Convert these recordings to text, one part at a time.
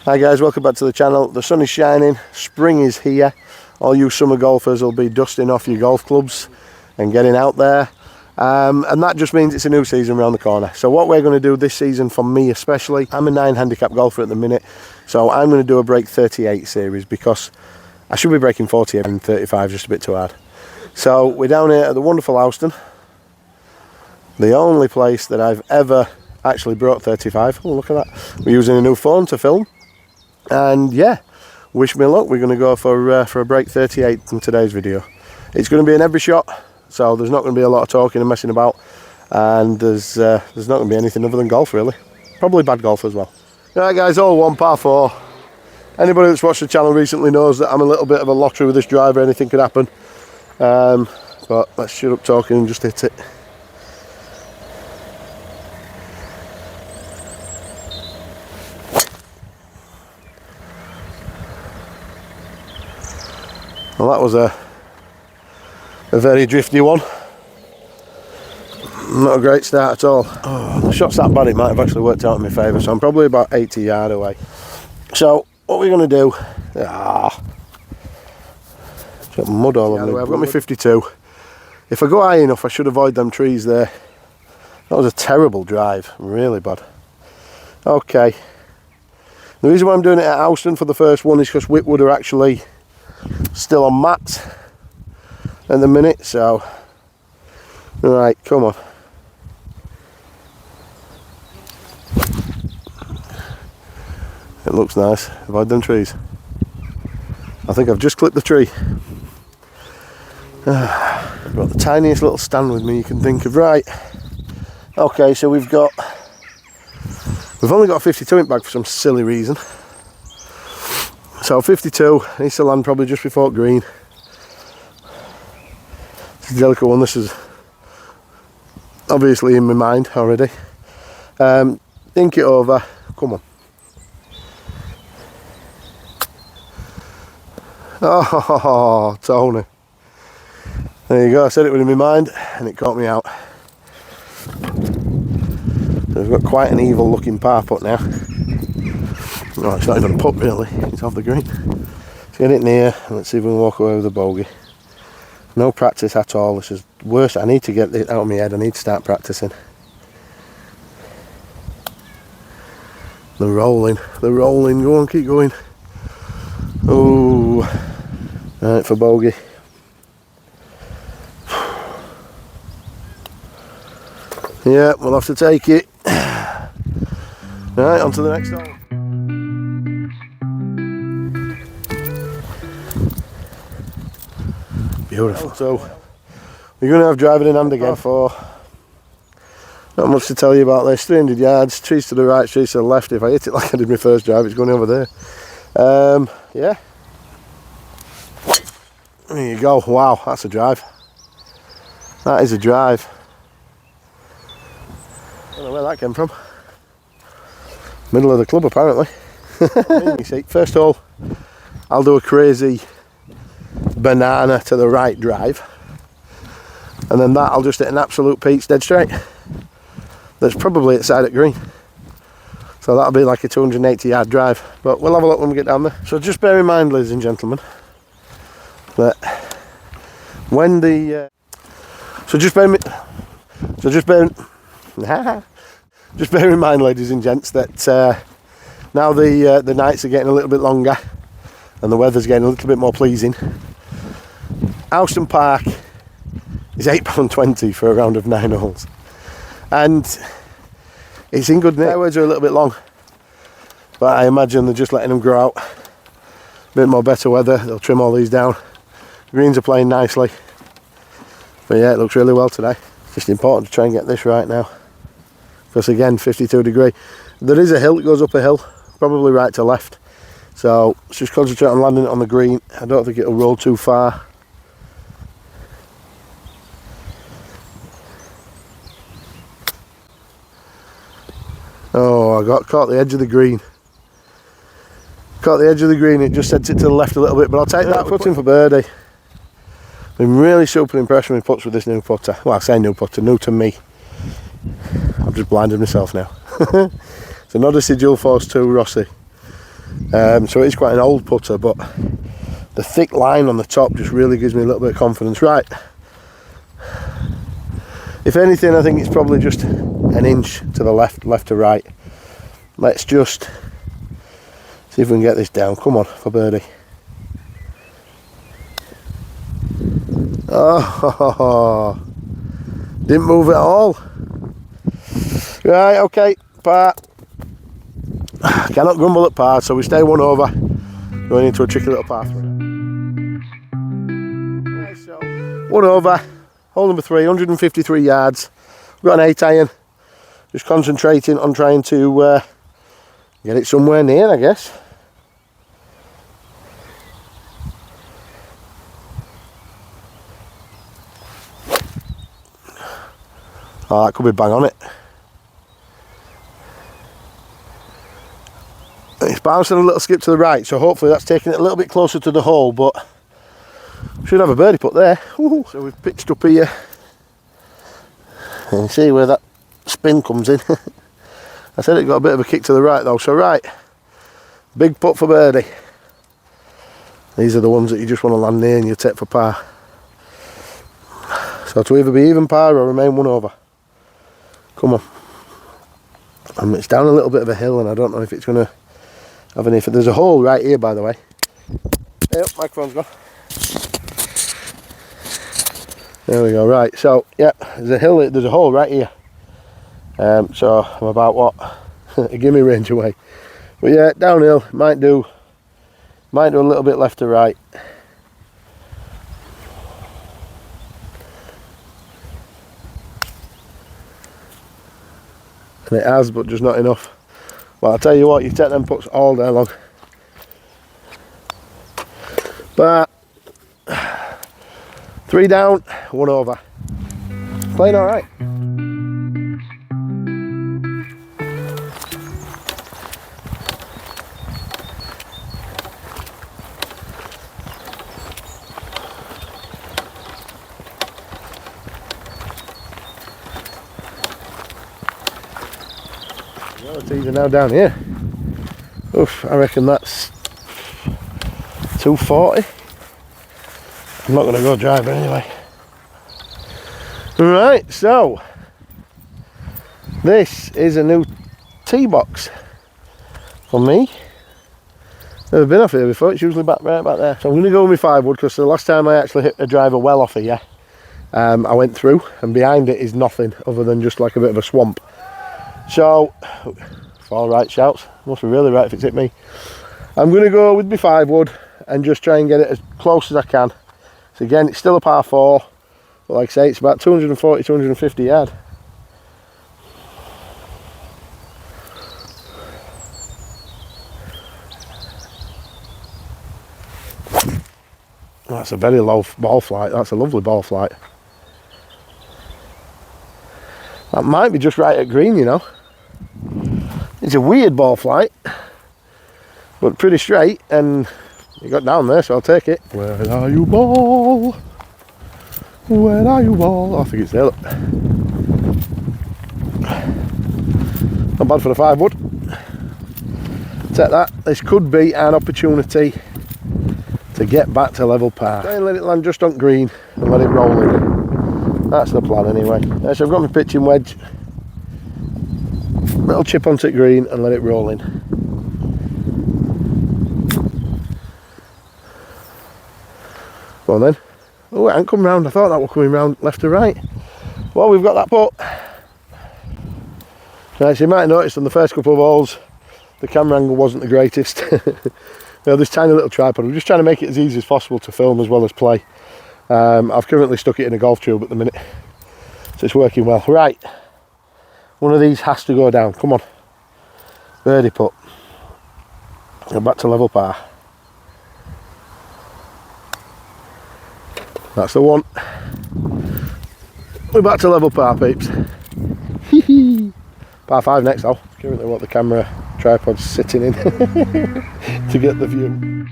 Hi guys, welcome back to the channel. The sun is shining, spring is here. All you summer golfers will be dusting off your golf clubs and getting out there. And that just means it's a new season around the corner. So what we're going to do this season, for me especially, I'm a 9 handicap golfer at the minute, so I'm going to do a break 38 series because I should be breaking 40 and 35 just a bit too hard. So we're down here at the wonderful Houston, the only place that I've ever actually brought 35. Oh, look at that. We're using a new phone to film. And yeah, wish me luck. We're going to go for a break 38 in today's video. It's going to be an every shot, so there's not going to be a lot of talking and messing about, and there's not going to be anything other than golf really. Probably bad golf as well. Right guys, all one par 4. Anybody that's watched the channel recently knows that I'm a little bit of a lottery with this driver. Anything could happen. But let's shut up talking and just hit it. Well, that was a very drifty one. Not a great start at all. Oh, the shot's that bad it might have actually worked out in my favour, so I'm probably about 80 yards away. So what we're going to do... got mud all over me. I've got my 52. If I go high enough I should avoid them trees there. That was a terrible drive, really bad. Okay. The reason why I'm doing it at Houston for the first one is because Whitwood are actually still on mats at the minute, so right, come on. It looks nice. Avoid them trees. I think I've just clipped the tree. I've got the tiniest little stand with me you can think of. Right, okay, so we've only got a 52 in bag for some silly reason. So 52, needs to land probably just before green. It's a delicate one. This is obviously in my mind already. Think it over. Come on. Oh, Tony. There you go. I said it was in my mind and it caught me out. So we've got quite an evil looking par putt now. Oh, it's not even a putt really, it's off the green. Let's get it near and let's see if we can walk away with a bogey. No practice at all, this is worse. I need to get it out of my head, I need to start practicing. The rolling, go on, keep going. Oh, right for bogey. Yeah, we'll have to take it. Right, on to the next hole. Beautiful. So we're going to have driving in hand again for not much to tell you about this. 300 yards, trees to the right, trees to the left. If I hit it like I did my first drive, it's going over there. Yeah. There you go. Wow, that's a drive. That is a drive. I don't know where that came from. Middle of the club apparently. You see, first hole I'll do a crazy banana to the right drive, and then that I'll just hit an absolute peach dead straight. That's probably at side at green, so that'll be like a 280 yard drive, but we'll have a look when we get down there. So just bear in mind, ladies and gentlemen, that when the just bear in mind, ladies and gents, that now the nights are getting a little bit longer and the weather's getting a little bit more pleasing. Houston Park is £8.20 for a round of 9 holes, and it's in good nick. Fairways are a little bit long, but I imagine they're just letting them grow out. A bit more better weather, they'll trim all these down. Greens are playing nicely, but yeah, it looks really well today. Just important to try and get this right now, because again, 52 degree. There is a hill that goes up a hill, probably right to left, so let's just concentrate on landing it on the green. I don't think it'll roll too far. Oh, I got caught the edge of the green. Caught the edge of the green, it just sent it to the left a little bit, but I'll take that. Putting for birdie. Been really super impressed with my putts with this new putter. Well, I say new putter, new to me. I've just blinded myself now. It's an Odyssey Dual Force 2 Rossi. So it is quite an old putter, but the thick line on the top just really gives me a little bit of confidence. Right, if anything, I think it's probably just an inch to the left to right. Let's just see if we can get this down. Come on for birdie. Oh, didn't move at all. Right, okay, par. Cannot grumble at par, so we stay 1 over. Going into a tricky little par. Right, so 1 over, hole number 3, 153 yards. We've got an 8 iron. Just concentrating on trying to get it somewhere near, I guess. Oh, that could be bang on it. It's bouncing a little skip to the right, so hopefully that's taking it a little bit closer to the hole, but should have a birdie putt there. Ooh. So we've pitched up here. And you see where that spin comes in. I said it got a bit of a kick to the right though, so right. Big putt for birdie. These are the ones that you just want to land near and you take for par. So to either be even par or remain 1 over. Come on. It's down a little bit of a hill and I don't know if it's going to have any. There's a hole right here, by the way. Hey, up, microphone's gone. There we go, right. So, yeah, there's a hill, there's a hole right here. So I'm about what? A gimme range away. But yeah, downhill, might do a little bit left to right. And it has, but just not enough. Well, I'll tell you what, you take them putts all day long. But 3 down, 1 over. Playing all right. The tees are now down here. Oof, I reckon that's 240. I'm not going to go driving anyway. Right, so this is a new tee box for me. Never been off here before. It's usually right back there. So I'm going to go with my 5-wood because the last time I actually hit a driver well off here, I went through and behind it is nothing other than just like a bit of a swamp. So, 4 right shouts, must be really right if it's hit me. I'm going to go with my 5-wood and just try and get it as close as I can. So again, it's still a par 4, but like I say, it's about 240, 250 yards. That's a very low ball flight, that's a lovely ball flight. That might be just right at green, you know. It's a weird ball flight, but pretty straight, and you got down there, so I'll take it. Where are you, ball? Where are you, ball? Oh, I think it's there, look. Not bad for the 5-wood. Take that. This could be an opportunity to get back to level par. Try and let it land just on green and let it roll in. That's the plan anyway. So I've got my pitching wedge. Little chip onto green and let it roll in. Go on then. Oh, it ain't come round. I thought that was coming round left to right. Well, we've got that putt. Now, as you might have noticed on the first couple of holes, the camera angle wasn't the greatest. You know, this tiny little tripod. We're just trying to make it as easy as possible to film as well as play. I've currently stuck it in a golf tube at the minute, so it's working well. Right, one of these has to go down. Come on, birdie putt. Go back to level par. That's the one. We're back to level par, peeps. Par 5 next though. Currently what the camera tripod's sitting in to get the view.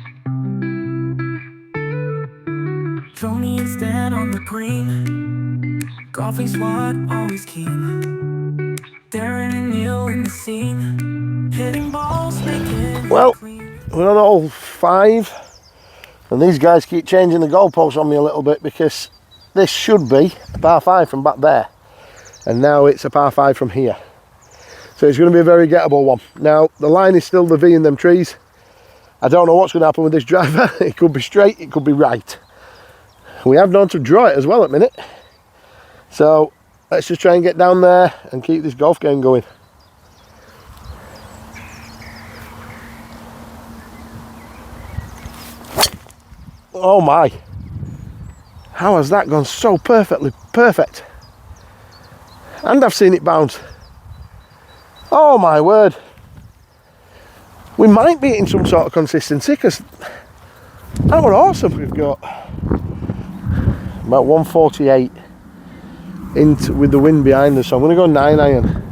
Tony instead on the green. Golfing's what always keen. Darren and Neil in the scene. Hitting balls, making well, we're on hole 5, and these guys keep changing the goalposts on me a little bit, because this should be a par 5 from back there, and now it's a par 5 from here. So it's going to be a very gettable one. Now the line is still the V in them trees. I don't know what's going to happen with this driver. It could be straight, it could be right. We have known to draw it as well at the minute. So let's just try and get down there and keep this golf game going. Oh my, how has that gone so perfectly perfect? And I've seen it bounce. Oh my word. We might be in some sort of consistency, because that was awesome. We've got about 148 into with the wind behind us, so I'm going to go 9 iron.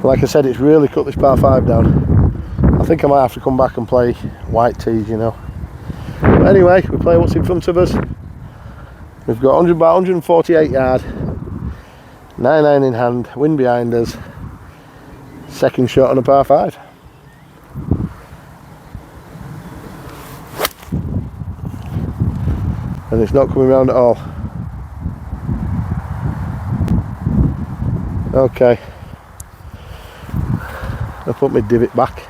Like I said, it's really cut this par 5 down. I think I might have to come back and play white tees, you know. But anyway, we play what's in front of us. We've got about 148 yard, 9 iron in hand, wind behind us. Second shot on a par 5. And it's not coming round at all. Okay. I'll put my divot back.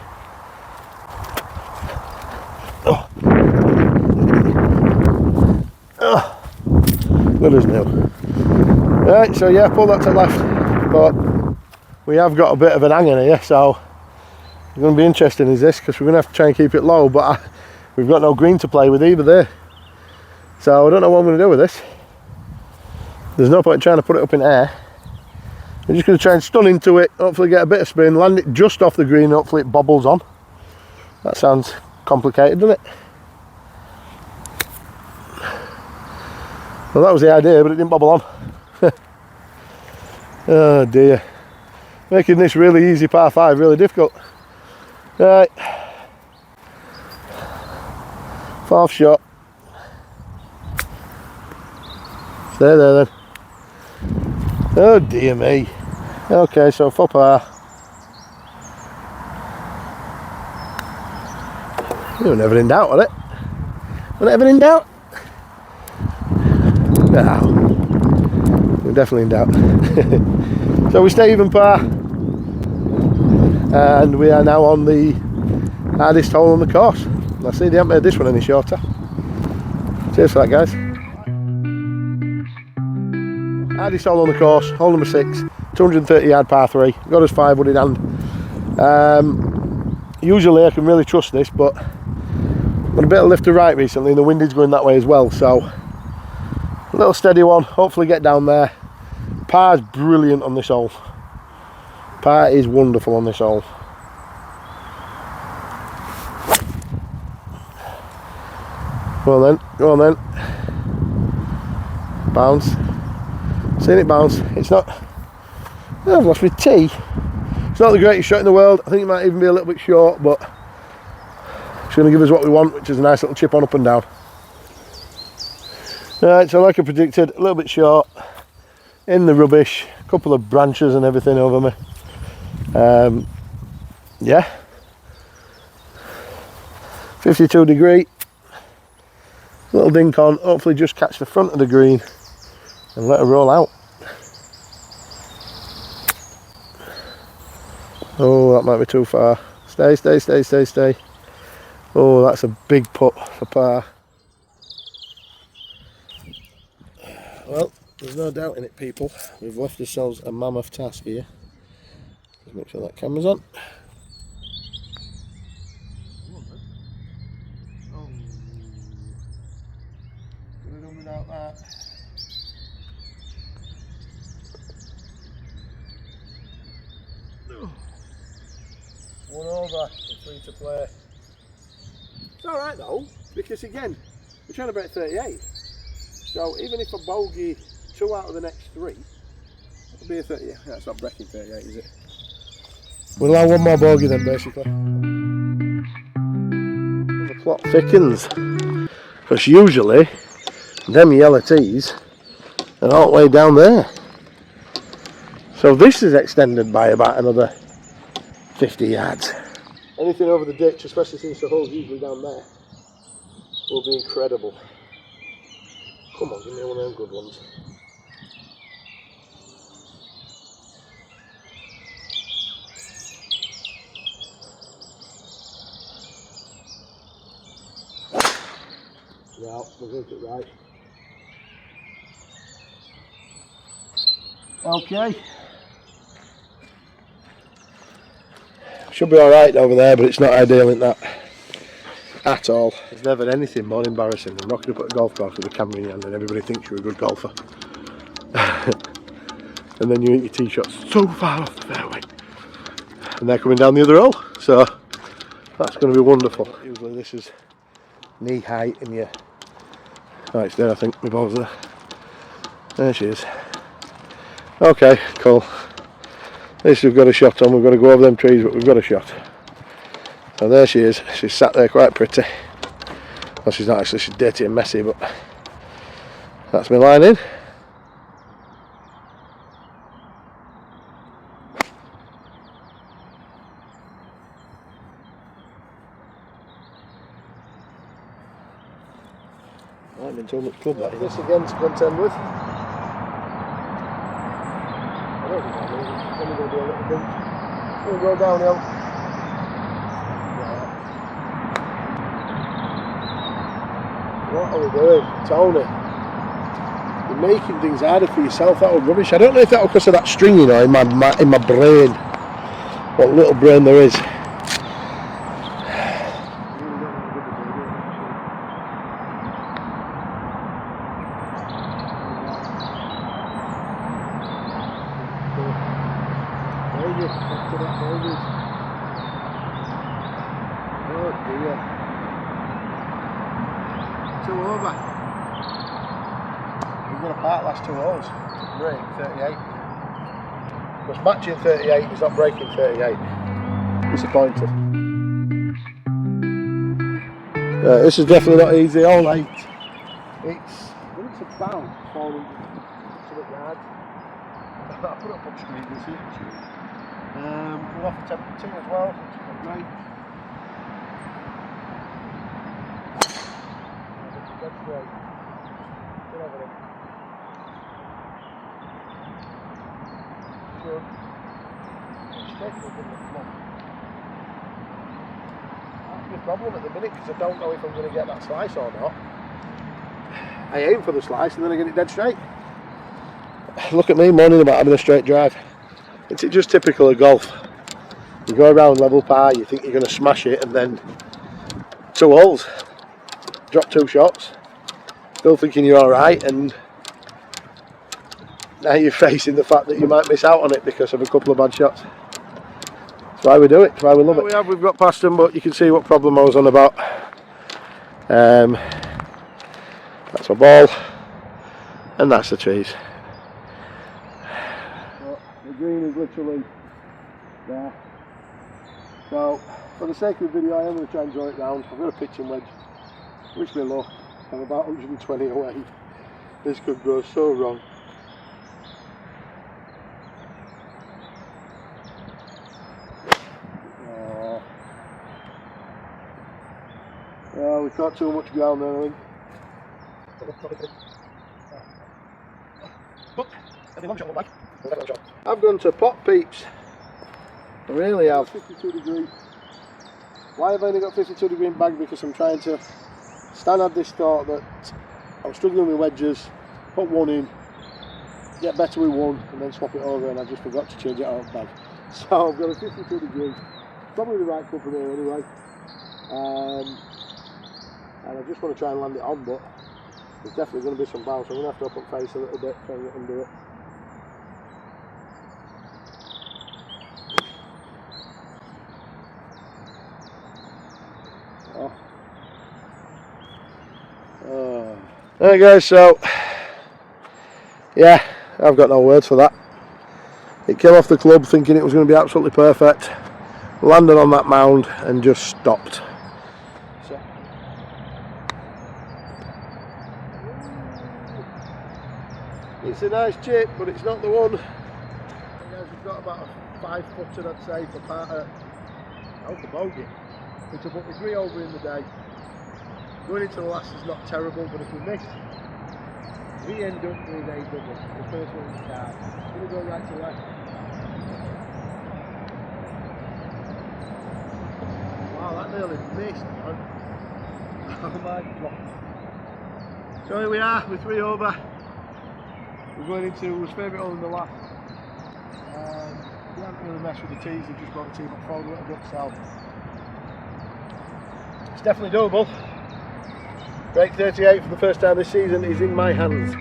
Oh. Oh. Good as new. Right, so yeah, pull that to the left. But we have got a bit of an hanger here, so it's going to be interesting is this, because we're going to have to try and keep it low, but we've got no green to play with either there. So I don't know what I'm going to do with this. There's no point in trying to put it up in air. I'm just going to try and stun into it, hopefully get a bit of spin, land it just off the green, hopefully it bobbles on. That sounds complicated, doesn't it? Well, that was the idea, but it didn't bobble on. Oh dear. Making this really easy par 5 really difficult. Right. 4th shot. Stay there then. Oh dear me. Okay, so 4 par. You were never in doubt, was it? Were never in doubt? No. We're definitely in doubt. So we stay even par. And we are now on the hardest hole on the course. I see they haven't made this one any shorter. Cheers for that, guys. Hardest hole on the course, hole number 6, 230 yard par 3. Got us 5 wood in hand. Usually I can really trust this, but I've got a bit of lift to right recently and the wind is going that way as well, so a little steady one, hopefully get down there. Par's brilliant on this hole. Par is wonderful on this hole. Go on then, go on then. Bounce. Seen it bounce. It's not. Oh, I've lost my tee. It's not the greatest shot in the world. I think it might even be a little bit short, but it's going to give us what we want, which is a nice little chip on up and down. Right, so like I predicted, a little bit short. In the rubbish. A couple of branches and everything over me. Yeah. 52 degree. Little dink on. Hopefully just catch the front of the green and let her roll out. Oh, that might be too far. Stay, stay, stay, stay, stay. Oh, that's a big putt for par. Well, there's no doubt in it, people. We've left ourselves a mammoth task here. Let's make sure that camera's on. Oh, could have done without that. One over, it's free to play. It's alright though, because again, we're trying to break 38. So even if a bogey 2 out of the next 3, it'll be a 30. Yeah, that's not breaking 38, is it? We'll allow one more bogey then, basically. The plot thickens, because usually them yellow tees are all the way down there. So this is extended by about another 50 yards. Anything over the ditch, especially since the hole's usually down there, will be incredible. Come on, give me one of them good ones. Yeah, we'll get it right. Okay. Should be alright over there, but it's not ideal in that at all. There's never anything more embarrassing than rocking up at a golf course with a camera in your hand and everybody thinks you're a good golfer. And then you hit your tee shots so far off the fairway. And they're coming down the other hole. So that's going to be wonderful. Usually this is knee height in your... Oh, it's there, I think. My ball's there. There she is. Okay, cool. At least we've got a shot on. We've got to go over them trees, but we've got a shot. So there she is. She's sat there quite pretty. Well, she's not actually. She's dirty and messy, but that's my line in. Might been too much club that. This again to contend with. I don't think it's only going to be a little bit. We'll go downhill. What are we doing, Tony? You're making things harder for yourself. That was rubbish. I don't know if that was because of that string, you know, in my brain. What little brain there is. Oh dear. 2 over. We've got a part last 2 holes to break 38. Because matching 38 is not breaking 38. Disappointed. This is definitely not easy. All 8. It's about 400 yards. I put it up on screen, you see it. We're off the 10 as well, which is great. That's great. Good over it. Good. Straight to the floor. That's the problem at the minute because I don't know if I'm going to get that slice or not. I aim for the slice and then I get it dead straight. Look at me moaning about having a straight drive. It's just typical of golf. You go around level par, you think you're going to smash it, and then 2 holes, drop 2 shots, still thinking you're alright, and now you're facing the fact that you might miss out on it because of a couple of bad shots. That's why we do it, that's why we love it. We've got past them, but you can see what problem I was on about. That's a ball, and that's the trees. The green is literally there. So, for the sake of the video, I am going to try and draw it round. I've got a pitching wedge. Wish me luck. I'm about 120 away. This could go so wrong. Oh, we've got too much ground there, I think. I've gone to pot peeps. I really have. 52 degree. Why have I only got 52 degree in bag? Because I'm trying to. Stan had this thought that I was struggling with wedges, put one in, get better with one, and then swap it over, and I just forgot to change it out of bag. So I've got a 52 degree. Probably the right club for me anyway. And I just want to try and land it on, but there's definitely going to be some bounce. I'm going to have to open face a little bit, try and get under it. Alright guys, so yeah, I've got no words for that. It came off the club thinking it was going to be absolutely perfect, landed on that mound and just stopped. So, it's a nice chip, but it's not the one. Guys, we've got about a 5 footer, I'd say, for out for bogey, which will put me 3 over in the day. Going into the last is not terrible, but if we miss, we end up with a double, the first one in the card. It's going to go right to left. Wow, that nearly missed, man. Oh my god. So here we are, we're 3 over. We're going into his favourite hole in the last. We haven't really messed with the tees, we've just got the tee back forward a little bit, so it's definitely doable. Break 38 for the first time this season is in my hands.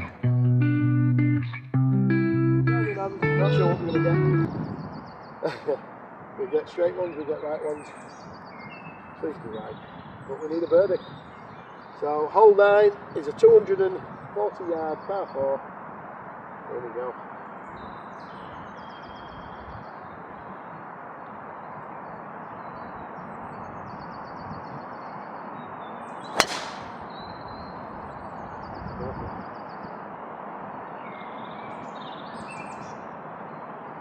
Not sure what we're going to get. We get straight ones, we get right ones. Please be right, but we need a birdie. So hole 9 is a 240-yard par 4. Here we go.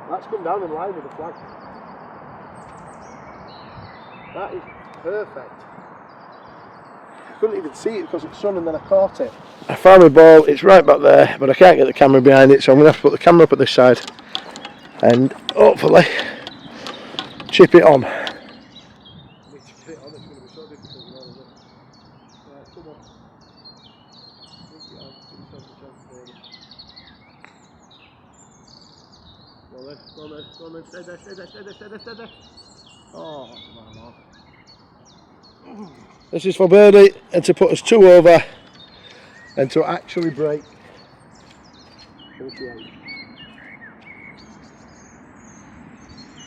That's come down in line with the flag. That is perfect. I couldn't even see it because it's sun and then I caught it. I found my ball, it's right back there, but I can't get the camera behind it, so I'm going to have to put the camera up at this side and hopefully chip it on. Go on then, stay there. Oh, come on. This is for birdie and to put us 2 over and to actually break 38.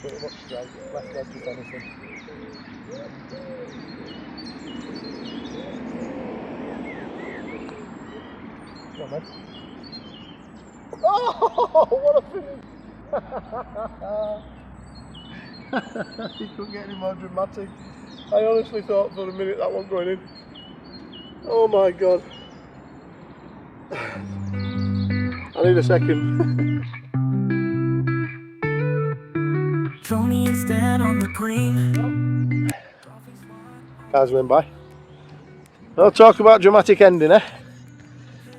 Pretty much straight, left edge if anything. Come on then. Oh, what a finish! He couldn't get any more dramatic. I honestly thought for a minute that wasn't going in. Oh my god. I need a second. Throw me instead on the green. Cars went by. I'll talk about dramatic ending, eh?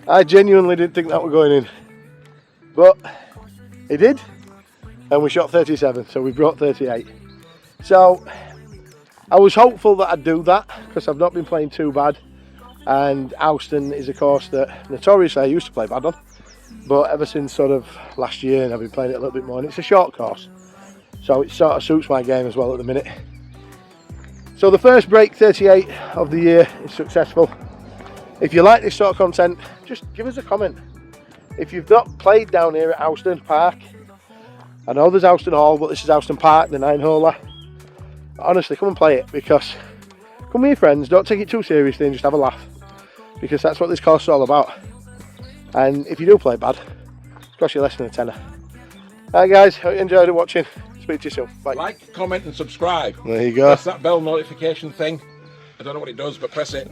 I genuinely didn't think that was going in. But it did. And we shot 37, so we brought 38. So I was hopeful that I'd do that because I've not been playing too bad, and Houston is a course that notoriously I used to play bad on, but ever since sort of last year I've been playing it a little bit more, and it's a short course, so it sort of suits my game as well at the minute. So the first break 38 of the year is successful. If you like this sort of content, just give us a comment. If you've not played down here at Houston Park, I know there's Houston Hall, but this is Houston Park, the 9-holer. Honestly, come and play it, because come with your friends, don't take it too seriously and just have a laugh, because that's what this course is all about. And if you do play bad, it's cost you less than a tenner. Alright guys, hope you enjoyed watching. Speak to you soon. Bye. Like, comment and subscribe. There you go. Press that bell notification thing. I don't know what it does, but press it.